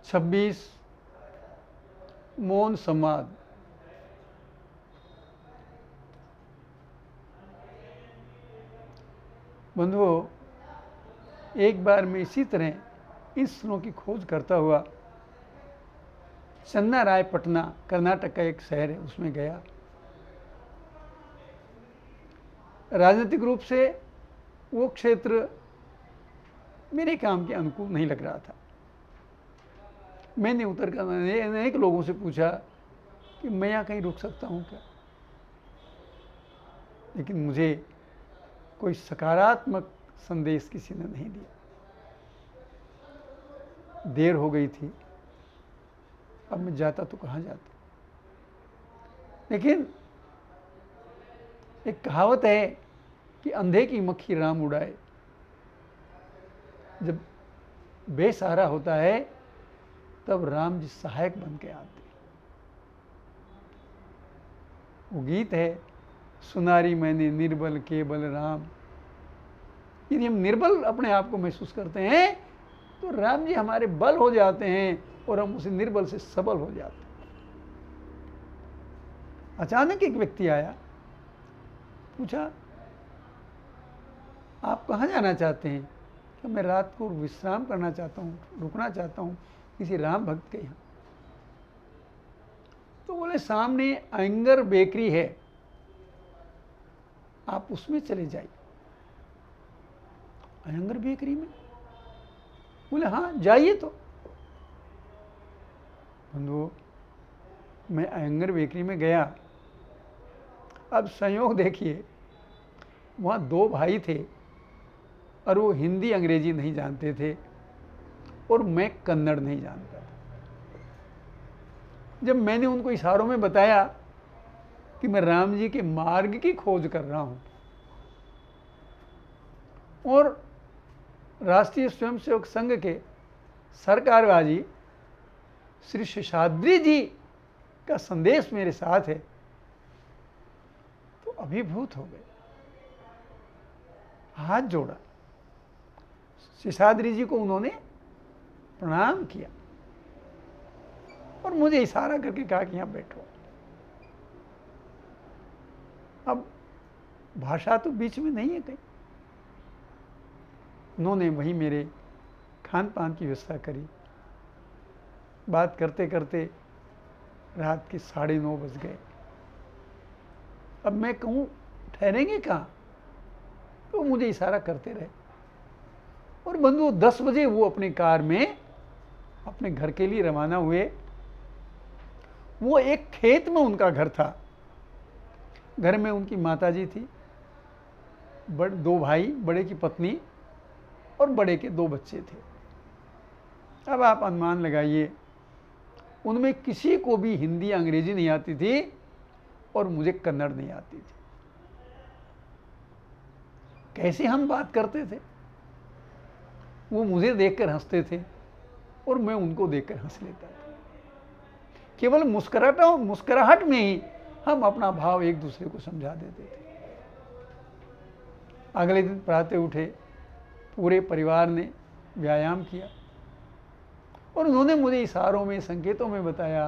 26 मौन संवाद। बंधुओं, एक बार मैं इसी तरह इन स्थलों की खोज करता हुआ चन्नारायपटना, कर्नाटक का एक शहर है, उसमें गया। राजनीतिक रूप से वो क्षेत्र मेरे काम के अनुकूल नहीं लग रहा था। मैंने उतर कर अनेक लोगों से पूछा कि मैं यहाँ कहीं रुक सकता हूँ क्या, लेकिन मुझे कोई सकारात्मक संदेश किसी ने नहीं दिया। देर हो गई थी, अब मैं जाता तो कहाँ जाता। लेकिन एक कहावत है कि अंधे की मक्खी राम उड़ाए। जब बेसहारा होता है तब राम जी सहायक बन के आते। वो गीत है, सुनारी मैंने निर्बल केवल राम। यदि हम निर्बल अपने आप को महसूस करते हैं तो राम जी हमारे बल हो जाते हैं और हम उसे निर्बल से सबल हो जाते हैं। अचानक एक व्यक्ति आया, पूछा, आप कहाँ जाना चाहते हैं? कि मैं रात को विश्राम करना चाहता हूँ, रुकना चाहता हूँ किसी राम भक्त के यहाँ। तो बोले, सामने अयंगर बेकरी है, आप उसमें चले जाइए। अयंगर बेकरी में? बोले हाँ, जाइए। तो बंधुओं, मैं अयंगर बेकरी में गया। अब संयोग देखिए, वहाँ 2 भाई थे और वो हिंदी अंग्रेजी नहीं जानते थे और मैं कन्नड़ नहीं जानता था। जब मैंने उनको इशारों में बताया कि मैं राम जी के मार्ग की खोज कर रहा हूँ और राष्ट्रीय स्वयंसेवक संघ के सरकारवाजी श्री शेषाद्री जी का संदेश मेरे साथ है, तो अभिभूत हो गए। हाथ जोड़ा, शेषाद्री जी को उन्होंने प्रणाम किया और मुझे इशारा करके कहा कि यहाँ बैठो। अब भाषा तो बीच में नहीं है कहीं। उन्होंने वहीं मेरे खान पान की व्यवस्था करी। बात करते करते रात के 9:30 बज गए। अब मैं कहूँ ठहरेंगे कहाँ, तो मुझे इशारा करते रहे। और बंधु 10 बजे वो अपनी कार में अपने घर के लिए रवाना हुए। वो एक खेत में उनका घर था। घर में उनकी माताजी थी, 2 भाई, बड़े की पत्नी और बड़े के 2 बच्चे थे। अब आप अनुमान लगाइए, उनमें किसी को भी हिंदी अंग्रेजी नहीं आती थी और मुझे कन्नड़ नहीं आती थी। कैसे हम बात करते थे? वो मुझे देखकर हंसते थे और मैं उनको देखकर हंस लेता था। केवल मुस्कुराहट में ही हम अपना भाव एक दूसरे को समझा देते थे। अगले दिन प्रातः उठे, पूरे परिवार ने व्यायाम किया और उन्होंने मुझे इशारों में, संकेतों में बताया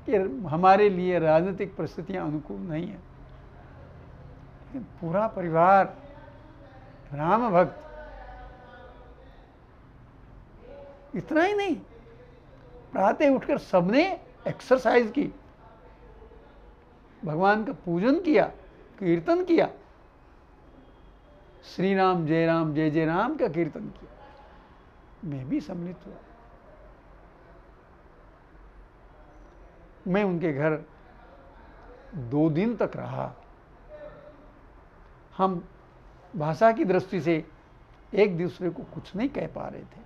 कि हमारे लिए राजनीतिक परिस्थितियां अनुकूल नहीं है, लेकिन पूरा परिवार राम भक्त। इतना ही नहीं, प्रातः उठकर सबने एक्सरसाइज की, भगवान का पूजन किया, कीर्तन किया, श्री राम जय जय राम का कीर्तन किया। मैं भी सम्मिलित हुआ। मैं उनके घर 2 दिन तक रहा। हम भाषा की दृष्टि से एक दूसरे को कुछ नहीं कह पा रहे थे,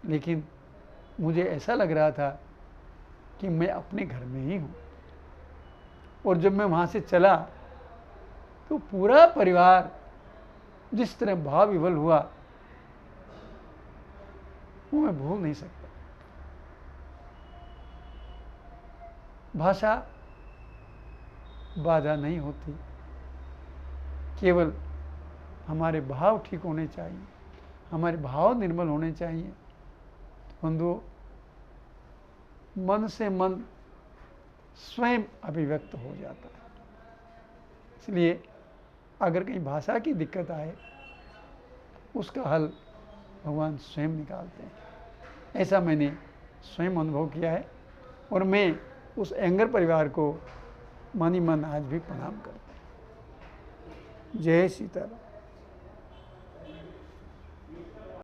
लेकिन मुझे ऐसा लग रहा था कि मैं अपने घर में ही हूँ। और जब मैं वहाँ से चला तो पूरा परिवार जिस तरह भाव विवल हुआ, वो मैं भूल नहीं सकता। भाषा बाधा नहीं होती, केवल हमारे भाव ठीक होने चाहिए, हमारे भाव निर्मल होने चाहिए। बंधुओं, मन से मन स्वयं अभिव्यक्त हो जाता है। इसलिए अगर कहीं भाषा की दिक्कत आए, उसका हल भगवान स्वयं निकालते हैं। ऐसा मैंने स्वयं अनुभव किया है और मैं उस एंगर परिवार को मन ही मन आज भी प्रणाम करता हूँ। जय सीताराम।